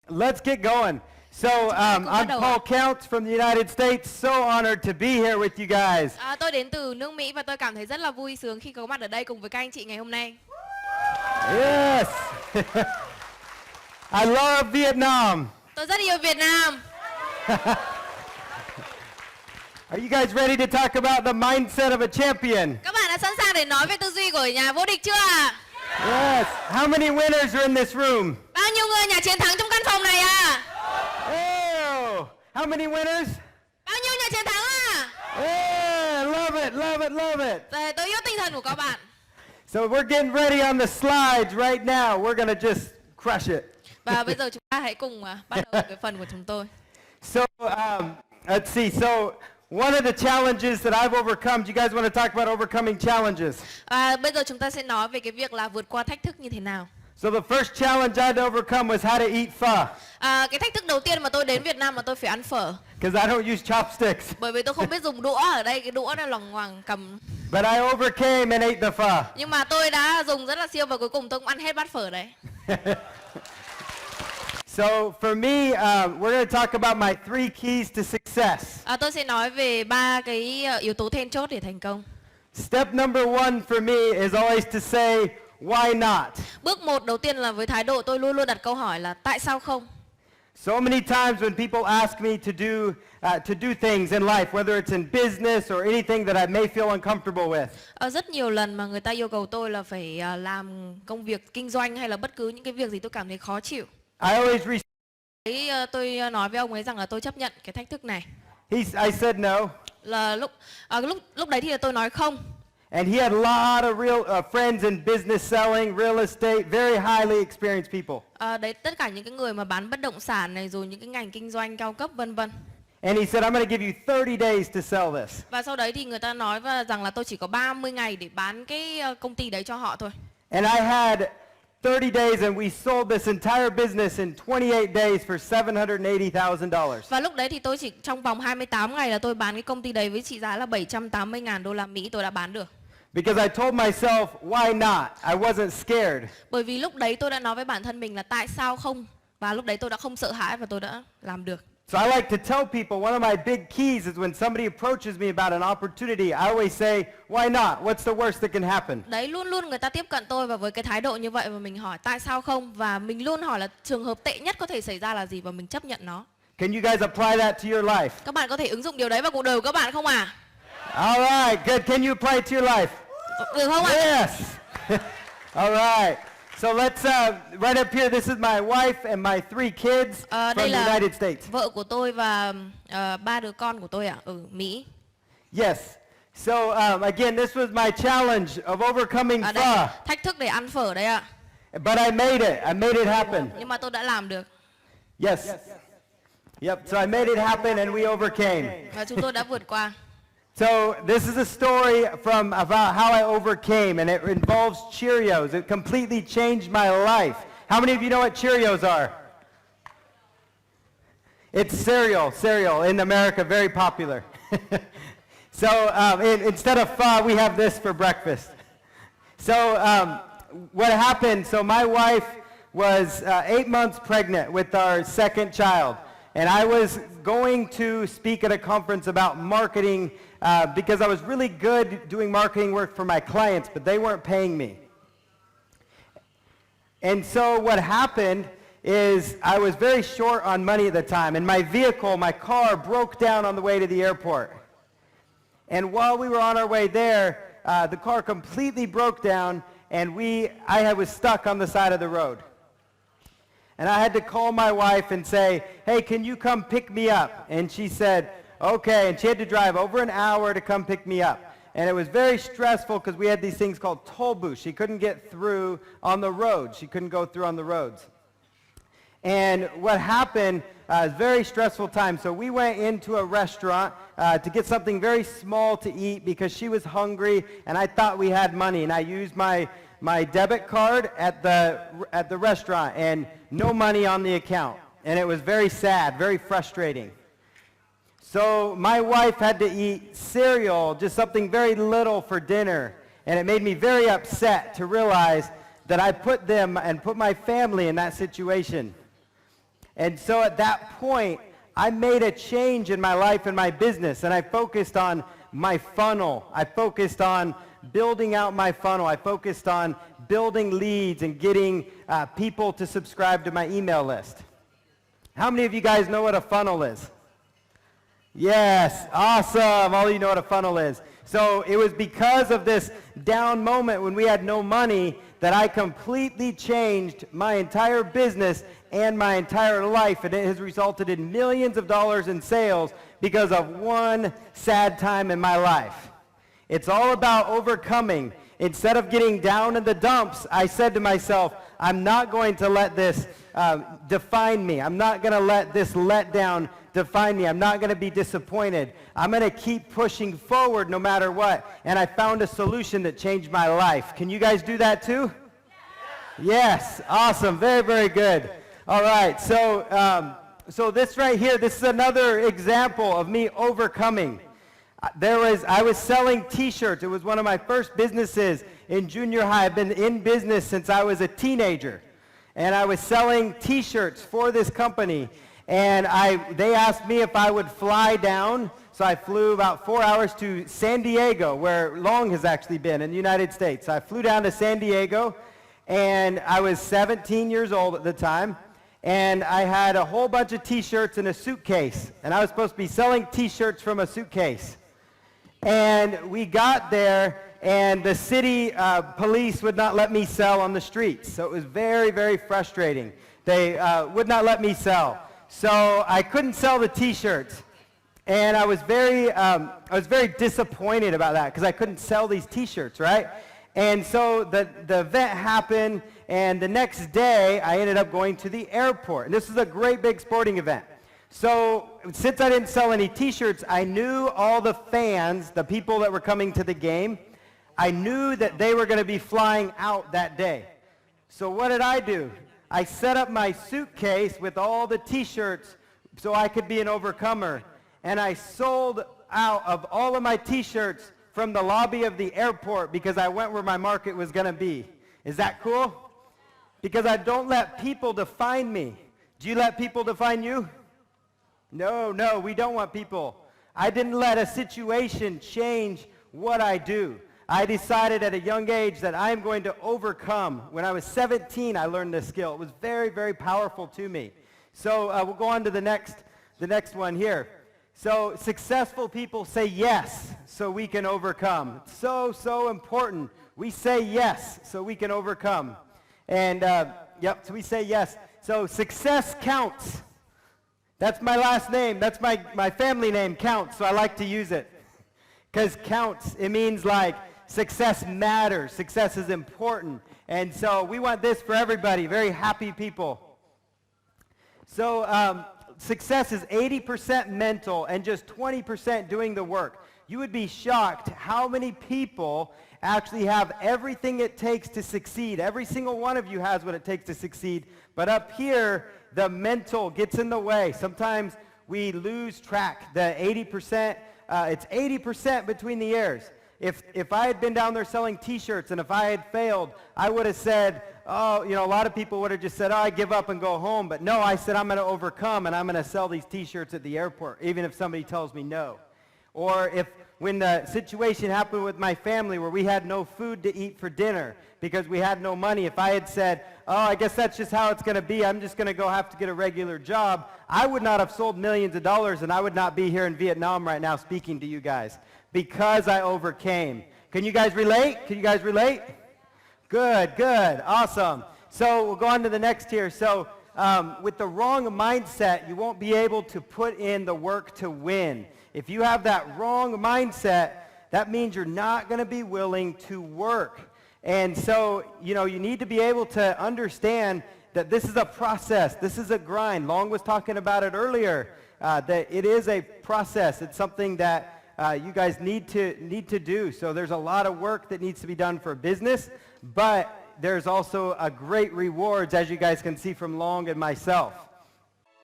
Let's get going. So I'm Paul Counts from the United States. So honored to be here with you guys. Tôi đến từ nước Mỹ và tôi cảm thấy rất là vui sướng khi có mặt ở đây cùng với các anh chị ngày hôm nay. Yes. I love Vietnam. Tôi rất yêu Việt Nam. Are you guys ready to talk about the mindset of a champion? Các bạn đã sẵn sàng để nói về tư duy của nhà vô địch chưa ạ? Yes. How many winners are in this room? Bao nhiêu người nhà chiến thắng trong căn phòng này à? Oh, how many winners? Bao nhiêu nhà chiến thắng à? Yeah, love it, love it, love it. Tôi yêu tinh thần của các bạn. So we're getting ready on the slides right now. We're gonna just crush it. Và bây giờ chúng ta hãy cùng bắt đầu với phần của chúng tôi. So let's see. So one of the challenges that I've overcome. Do you guys want to talk about overcoming challenges? Bây giờ chúng ta sẽ nói về cái việc là vượt qua thách thức như thế nào. So the first challenge I had to overcome was how to eat pho. Cái thách thức đầu tiên mà tôi đến Việt Nam mà tôi phải ăn phở. Because I don't use chopsticks. Bởi vì tôi không biết dùng đũa ở đây, cái đũa nó loằng ngoằng cầm. But I overcame and ate the pho. Nhưng mà tôi đã dùng rất là siêu và cuối cùng tôi cũng ăn hết bát phở đấy. So for me, we're going to talk about my 3 keys to success. Tôi sẽ nói về 3 cái yếu tố then chốt để thành công. Step number 1 for me is always to say, why not? Bước 1 đầu tiên là với thái độ tôi luôn luôn đặt câu hỏi là tại sao không? So many times when people ask me to do things in life, whether it's in business or anything that I may feel uncomfortable with. Rất nhiều lần mà người ta yêu cầu tôi là phải làm công việc kinh doanh hay là bất cứ những cái việc gì tôi cảm thấy khó chịu. I always tôi nói với ông ấy rằng là tôi chấp nhận cái thách thức này. I said no. Là lúc đấy thì tôi nói không. And he had a lot of real friends in business selling, real estate, very highly experienced people. Đấy tất cả những cái người mà bán bất động sản này rồi những cái ngành kinh doanh cao cấp vân vân. And he said, I'm going to give you 30 days to sell this. Và sau đấy thì người ta nói rằng là tôi chỉ có 30 ngày để bán cái công ty đấy cho họ thôi. And I had 30 days and we sold this entire business in 28 days for $780,000. Và lúc đấy thì tôi chỉ trong vòng 28 ngày là tôi bán cái công ty đấy với trị giá là 780.000 đô la Mỹ tôi đã bán được. Because I told myself, why not? I wasn't scared. Bởi vì lúc đấy tôi đã nói với bản thân mình là tại sao không? Và lúc đấy tôi đã không sợ hãi và tôi đã làm được. So I like to tell people one of my big keys is when somebody approaches me about an opportunity, I always say, why not? What's the worst that can happen? Đấy luôn luôn người ta tiếp cận tôi và với cái thái độ như vậy và mình hỏi tại sao không? Và mình luôn hỏi là trường hợp tệ nhất có thể xảy ra là gì và mình chấp nhận nó. Can you guys apply that to your life? Các bạn có thể ứng dụng điều đấy vào cuộc đời của các bạn không ạ? All right, good. Can you apply it to your life? Được không ạ? Yes. All right. So let's right up here. This is my wife and my 3 kids from đây the là United States. vợ của tôi và 3 đứa con của tôi ở Mỹ. Yes. So again, this was my challenge of overcoming pho. Thách thức để ăn phở đấy ạ. But I made it. I made it happen. Nhưng mà tôi đã làm được. Yes. Yep. So I made it happen and we overcame. Và chúng tôi đã vượt qua. So this is a story about how I overcame, and it involves Cheerios. It completely changed my life. How many of you know what Cheerios are? It's cereal in America, very popular. So instead of pho, we have this for breakfast. So what happened? So my wife was 8 months pregnant with our second child. And I was going to speak at a conference about marketing because I was really good doing marketing work for my clients, but they weren't paying me. And so what happened is I was very short on money at the time, and my vehicle, my car, broke down on the way to the airport. And while we were on our way there, the car completely broke down, and I was stuck on the side of the road. And I had to call my wife and say, hey, can you come pick me up? And she said, okay. And she had to drive over an hour to come pick me up. And it was very stressful because we had these things called toll booths. She couldn't get through on the road. She couldn't go through on the roads. And what happened, was a very stressful time. So we went into a restaurant to get something very small to eat because she was hungry and I thought we had money. And I used my debit card at the restaurant and no money on the account. And it was very sad, very frustrating. So my wife had to eat cereal, just something very little for dinner. And it made me very upset to realize that I put them and put my family in that situation. And so at that point, I made a change in my life and my business, and I focused on my funnel. I focused on building out my funnel. I focused on building leads and getting people to subscribe to my email list. How many of you guys know what a funnel is? Yes, awesome. All of you know what a funnel is. So it was because of this down moment when we had no money that I completely changed my entire business and my entire life, and it has resulted in millions of dollars in sales because of one sad time in my life. It's all about overcoming. Instead of getting down in the dumps, I said to myself, I'm not going to let this define me. I'm not going to let this letdown define me. I'm not going to be disappointed. I'm going to keep pushing forward no matter what. And I found a solution that changed my life. Can you guys do that too? Yes. Awesome. Very, very good. All right. So this right here, this is another example of me overcoming. I was selling t-shirts. It was one of my first businesses in junior high. I've been in business since I was a teenager. And I was selling t-shirts for this company. And they asked me if I would fly down. So I flew about 4 hours to San Diego, where Long has actually been in the United States. So I flew down to San Diego, and I was 17 years old at the time. And I had a whole bunch of t-shirts in a suitcase. And I was supposed to be selling t-shirts from a suitcase. And we got there, and the city police would not let me sell on the streets. So it was very, very frustrating. They would not let me sell. So I couldn't sell the t-shirts. And I was very disappointed about that because I couldn't sell these t-shirts, right? And so the event happened, and the next day I ended up going to the airport. And this is a great big sporting event. So since I didn't sell any t-shirts, I knew all the fans, the people that were coming to the game, I knew that they were going to be flying out that day. So what did I do? I set up my suitcase with all the t-shirts so I could be an overcomer. And I sold out of all of my t-shirts from the lobby of the airport because I went where my market was going to be. Is that cool? Because I don't let people define me. Do you let people define you? No, we don't want people. I didn't let a situation change what I do. I decided at a young age that I am going to overcome. When I was 17, I learned this skill. It was very, very powerful to me. So we'll go on to the next one here. So successful people say yes so we can overcome. It's so important. We say yes so we can overcome. And so we say yes. So success counts. That's my last name. That's my family name, Counts, so I like to use it. Because counts, it means like success matters. Success is important. And so we want this for everybody, very happy people. So success is 80% mental and just 20% doing the work. You would be shocked how many people actually have everything it takes to succeed. Every single one of you has what it takes to succeed. But up here, the mental gets in the way. Sometimes we lose track. The 80%, it's 80% between the ears. If I had been down there selling t-shirts and if I had failed, I would have said, a lot of people would have just said, I give up and go home. But no, I said, I'm going to overcome and I'm going to sell these t-shirts at the airport, even if somebody tells me no. Or when the situation happened with my family where we had no food to eat for dinner because we had no money, if I had said, I guess that's just how it's going to be, I'm just going to have to get a regular job, I would not have sold millions of dollars and I would not be here in Vietnam right now speaking to you guys because I overcame. Can you guys relate? Good, awesome. So we'll go on to the next here. So with the wrong mindset, you won't be able to put in the work to win. If you have that wrong mindset, that means you're not going to be willing to work. And so, you need to be able to understand that this is a process. This is a grind. Long was talking about it earlier, that it is a process. It's something that you guys need to do. So there's a lot of work that needs to be done for business, but there's also a great rewards, as you guys can see from Long and myself.